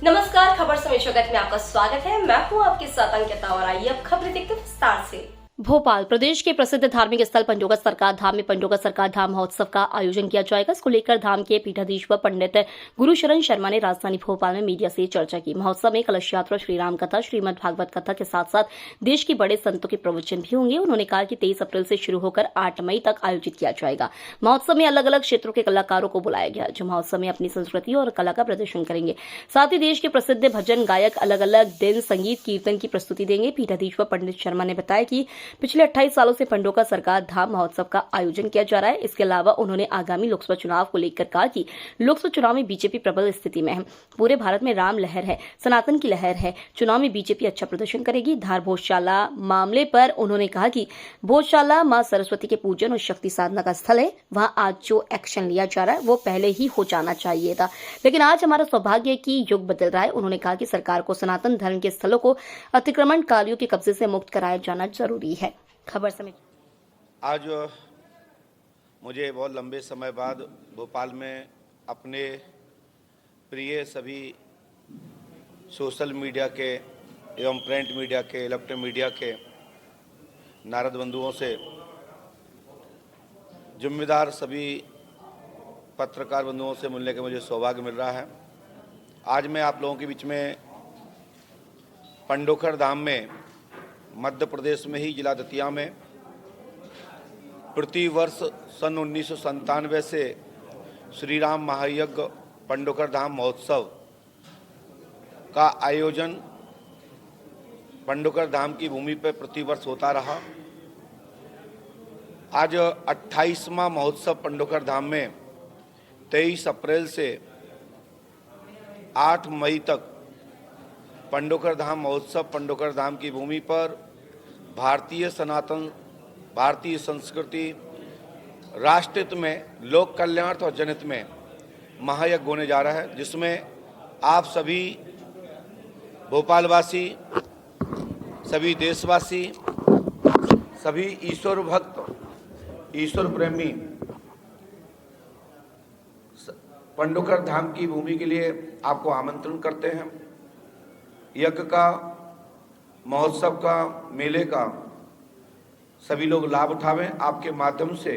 नमस्कार, खबर समय जगत में आपका स्वागत है। मैं हूं आपके साथ अंकिता और आइए अब खबरें देखते हैं विस्तार से। भोपाल प्रदेश के प्रसिद्ध धार्मिक स्थल पंडोगा सरकार धाम में पंडोगा सरकार धाम महोत्सव का आयोजन किया जाएगा। इसको लेकर धाम के पीठाधीश्वर पंडित गुरुशरण शर्मा ने राजधानी भोपाल में मीडिया से चर्चा की। महोत्सव में कलश यात्रा, श्री राम कथा, श्रीमद् भागवत कथा के साथ साथ देश के बड़े संतों के प्रवचन भी होंगे। उन्होंने कहा कि 23 अप्रैल से शुरू होकर 8 मई तक आयोजित किया जाएगा। महोत्सव में अलग अलग क्षेत्रों के कलाकारों को बुलाया गया, जो महोत्सव में अपनी संस्कृति और कला का प्रदर्शन करेंगे। साथ ही देश के प्रसिद्ध भजन गायक अलग अलग दिन संगीत कीर्तन की प्रस्तुति देंगे। पीठाधीश्वर पंडित शर्मा ने बताया कि पिछले 28 सालों से पंडोगा सरकार धाम महोत्सव का आयोजन किया जा रहा है। इसके अलावा उन्होंने आगामी लोकसभा चुनाव को लेकर कहा कि लोकसभा चुनाव में बीजेपी प्रबल स्थिति में है। पूरे भारत में राम लहर है, सनातन की लहर है। चुनाव में बीजेपी अच्छा प्रदर्शन करेगी। धार भोजशाला मामले पर उन्होंने कहा कि भोजशाला मां सरस्वती के पूजन और शक्ति साधना का स्थल है। वहां आज जो एक्शन लिया जा रहा है वो पहले ही हो जाना चाहिए था, लेकिन आज हमारा सौभाग्य है कि युग बदल रहा है। उन्होंने कहा कि सरकार को सनातन धर्म के स्थलों को अतिक्रमणकारियों के कब्जे से मुक्त कराया जाना जरूरी है। खबर समय आज मुझे बहुत लंबे समय बाद भोपाल में अपने प्रिय सभी सोशल मीडिया के एवं प्रिंट मीडिया के, इलेक्ट्रॉनिक मीडिया के नारद बंधुओं से, जिम्मेदार सभी पत्रकार बंधुओं से मिलने का मुझे सौभाग्य मिल रहा है। आज मैं आप लोगों के बीच में पंडोखर धाम में मध्य प्रदेश में ही जिला दतिया में प्रति वर्ष सन 1997 से श्री राम महायज्ञ पंडोकर धाम महोत्सव का आयोजन पंडोकर धाम की भूमि पर प्रति वर्ष होता रहा। आज 28वां महोत्सव पंडोकर धाम में 23 अप्रैल से 8 मई तक पंडोकर धाम महोत्सव पंडोकर धाम की भूमि पर भारतीय सनातन, भारतीय संस्कृति, राष्ट्रहित में, लोक कल्याण और जनहित में महायज्ञ होने जा रहा है, जिसमें आप सभी भोपालवासी, सभी देशवासी, सभी ईश्वर भक्त, ईश्वर प्रेमी पंडोकर धाम की भूमि के लिए आपको आमंत्रण करते हैं। यज्ञ का, महोत्सव का, मेले का सभी लोग लाभ उठावें। आपके माध्यम से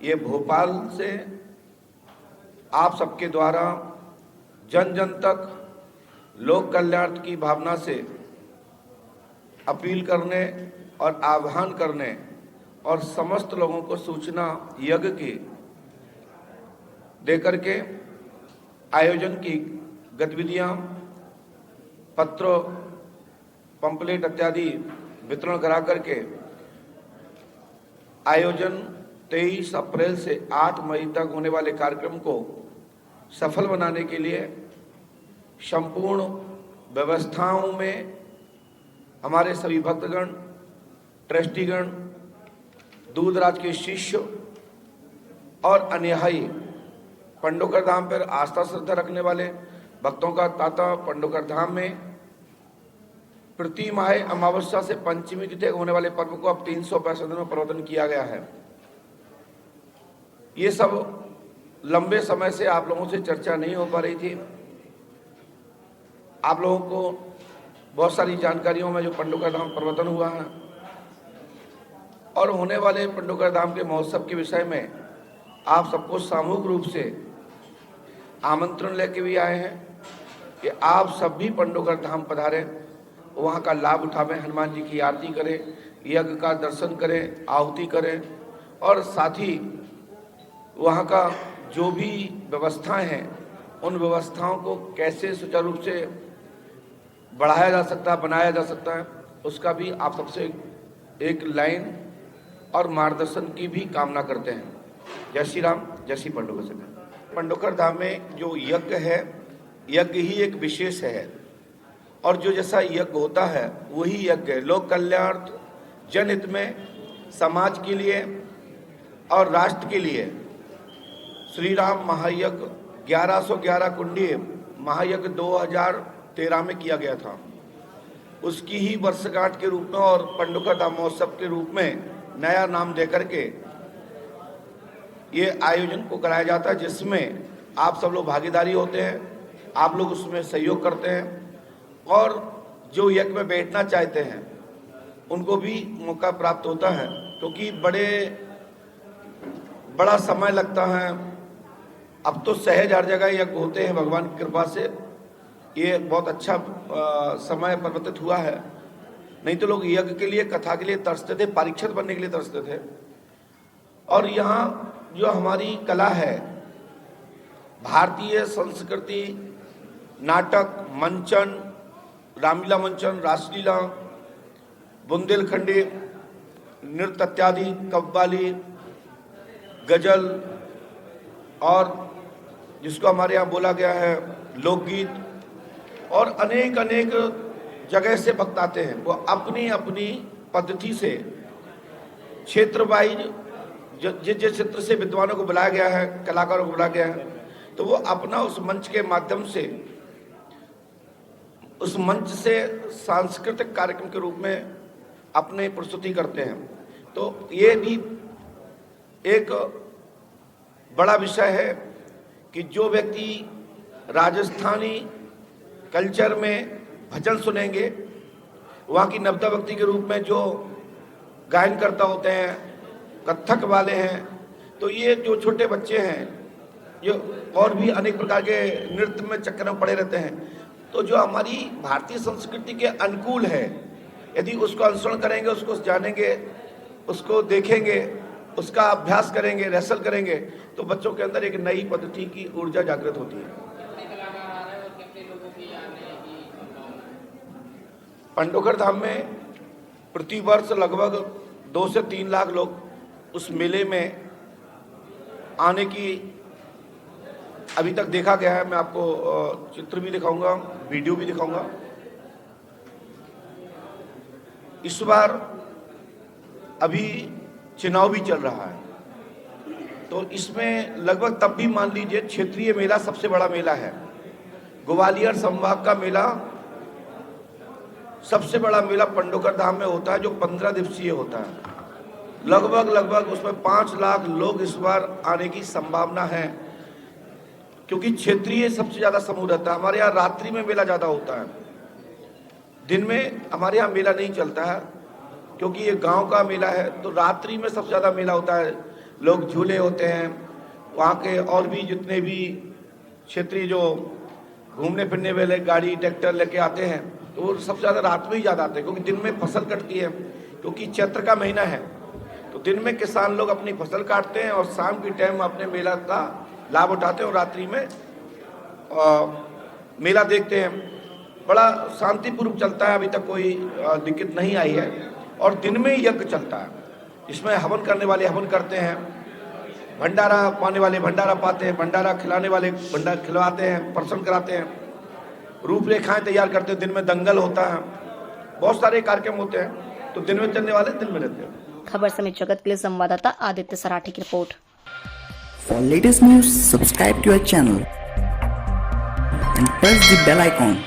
ये भोपाल से आप सबके द्वारा जन जन तक लोक कल्याण की भावना से अपील करने और आह्वान करने और समस्त लोगों को सूचना यज्ञ की देकर के आयोजन की गतिविधियां, पत्र, पंपलेट इत्यादि वितरण करा करके आयोजन 23 अप्रैल से 8 मई तक होने वाले कार्यक्रम को सफल बनाने के लिए संपूर्ण व्यवस्थाओं में हमारे सभी भक्तगण, ट्रस्टीगण, दूरदराज के शिष्य और अनुयायी, पंडोकर धाम पर आस्था श्रद्धा रखने वाले भक्तों का तांता पंडोकर धाम में प्रति माह अमावस्या से पंचमी तिथि होने वाले पर्व को अब 365 दिनों में परिवर्तन किया गया है। ये सब लंबे समय से आप लोगों से चर्चा नहीं हो पा रही थी। आप लोगों को बहुत सारी जानकारियों में जो पंडोकर धाम परिवर्तन हुआ है और होने वाले पंडोकर धाम के महोत्सव के विषय में आप सबको सामूहिक रूप से आमंत्रण लेके भी आए हैं कि आप सब भी पंडोकर धाम पधारें, वहाँ का लाभ उठावें, हनुमान जी की आरती करें, यज्ञ का दर्शन करें, आहुति करें और साथ ही वहाँ का जो भी व्यवस्थाएं हैं उन व्यवस्थाओं को कैसे सुचारू रूप से बढ़ाया जा सकता है, बनाया जा सकता है, उसका भी आप सबसे एक लाइन और मार्गदर्शन की भी कामना करते हैं। जय श्री राम, जय श्री पंडोकर सरकार। पंडोकर धाम में जो यज्ञ है, यज्ञ ही एक विशेष है और जो जैसा यज्ञ होता है वही यज्ञ है। लोक कल्याण, जनहित में, समाज के लिए और राष्ट्र के लिए श्री राम महायज्ञ 1111 कुंडीय महायज्ञ 2013 में किया गया था। उसकी ही वर्षगांठ के रूप में और पंडोकर धाम महोत्सव के रूप में नया नाम देकर के ये आयोजन को कराया जाता है, जिसमें आप सब लोग भागीदारी होते हैं। आप लोग उसमें सहयोग करते हैं और जो यज्ञ में बैठना चाहते हैं उनको भी मौका प्राप्त होता है, क्योंकि बड़ा समय लगता है। अब तो सहज हर जगह यज्ञ होते हैं भगवान की कृपा से, ये बहुत अच्छा समय परिवर्तित हुआ है। नहीं तो लोग यज्ञ के लिए, कथा के लिए तरसते थे, परीक्षित बनने के लिए तरसते थे। और यहाँ जो हमारी कला है, भारतीय संस्कृति, नाटक, मंचन, रामलीला मंचन, रासलीला, बुंदेलखंडी नृत्य इत्यादि, कव्वाली, गजल और जिसको हमारे यहाँ बोला गया है लोकगीत, और अनेक अनेक जगह से भक्त आते हैं। वो अपनी अपनी पद्धति से क्षेत्र वाइज जिस क्षेत्र से विद्वानों को बुलाया गया है, कलाकारों को बुलाया गया है, तो वो अपना उस मंच के माध्यम से, उस मंच से सांस्कृतिक कार्यक्रम के रूप में अपने प्रस्तुति करते हैं। तो ये भी एक बड़ा विषय है कि जो व्यक्ति राजस्थानी कल्चर में भजन सुनेंगे, वहाँ की नवदा भक्ति के रूप में जो गायन करता होते हैं, कथक वाले हैं, तो ये जो छोटे बच्चे हैं जो और भी अनेक प्रकार के नृत्य में चक्कर में पड़े रहते हैं, तो जो हमारी भारतीय संस्कृति के अनुकूल है, यदि उसको अनुसरण करेंगे, उसको जानेंगे, उसको देखेंगे, उसका अभ्यास करेंगे, रिहर्सल करेंगे, तो बच्चों के अंदर एक नई पद्धति की ऊर्जा जागृत होती है। पंडोखर धाम में प्रतिवर्ष लगभग 2 से 3 लाख लोग उस मेले में आने की अभी तक देखा गया है। मैं आपको चित्र भी दिखाऊंगा, वीडियो भी दिखाऊंगा। इस बार अभी चुनाव भी चल रहा है, तो इसमें लगभग तब भी मान लीजिए क्षेत्रीय मेला सबसे बड़ा मेला है। ग्वालियर संभाग का मेला सबसे बड़ा मेला पंडोखर धाम में होता है, जो 15 दिवसीय होता है। लगभग उसमें 5 लाख लोग इस बार आने की संभावना है, क्योंकि क्षेत्रीय सबसे ज़्यादा समूह रहता है। हमारे यहाँ रात्रि में मेला ज़्यादा होता है, दिन में हमारे यहाँ मेला नहीं चलता है, क्योंकि ये गांव का मेला है। तो रात्रि में सबसे ज़्यादा मेला होता है, लोग झूले होते हैं, वहाँ के और भी जितने भी क्षेत्रीय जो घूमने फिरने वाले गाड़ी ट्रैक्टर लेके आते हैं, तो वो सबसे ज़्यादा रात में ही ज़्यादा आते हैं, क्योंकि दिन में फसल कटती है, क्योंकि चैत्र का महीना है। तो दिन में किसान लोग अपनी फसल काटते हैं और शाम की टाइम अपने मेला का लाभ उठाते हैं और रात्रि में मेला देखते हैं। बड़ा शांतिपूर्वक चलता है, अभी तक कोई दिक्कत नहीं आई है। और दिन में यज्ञ चलता है, इसमें हवन करने वाले हवन करते हैं, भंडारा पाने वाले भंडारा पाते हैं, भंडारा खिलाने वाले भंडारा खिलवाते हैं, प्रसन्न कराते हैं, रूपरेखाएं तैयार करते हैं। दिन में दंगल होता है, बहुत सारे कार्यक्रम होते हैं। तो दिन में चलने वाले दिन में रहते हैं। खबर समित जगत के लिए संवाददाता आदित्य सराठी की report. For latest news, subscribe to our channel and press the bell icon.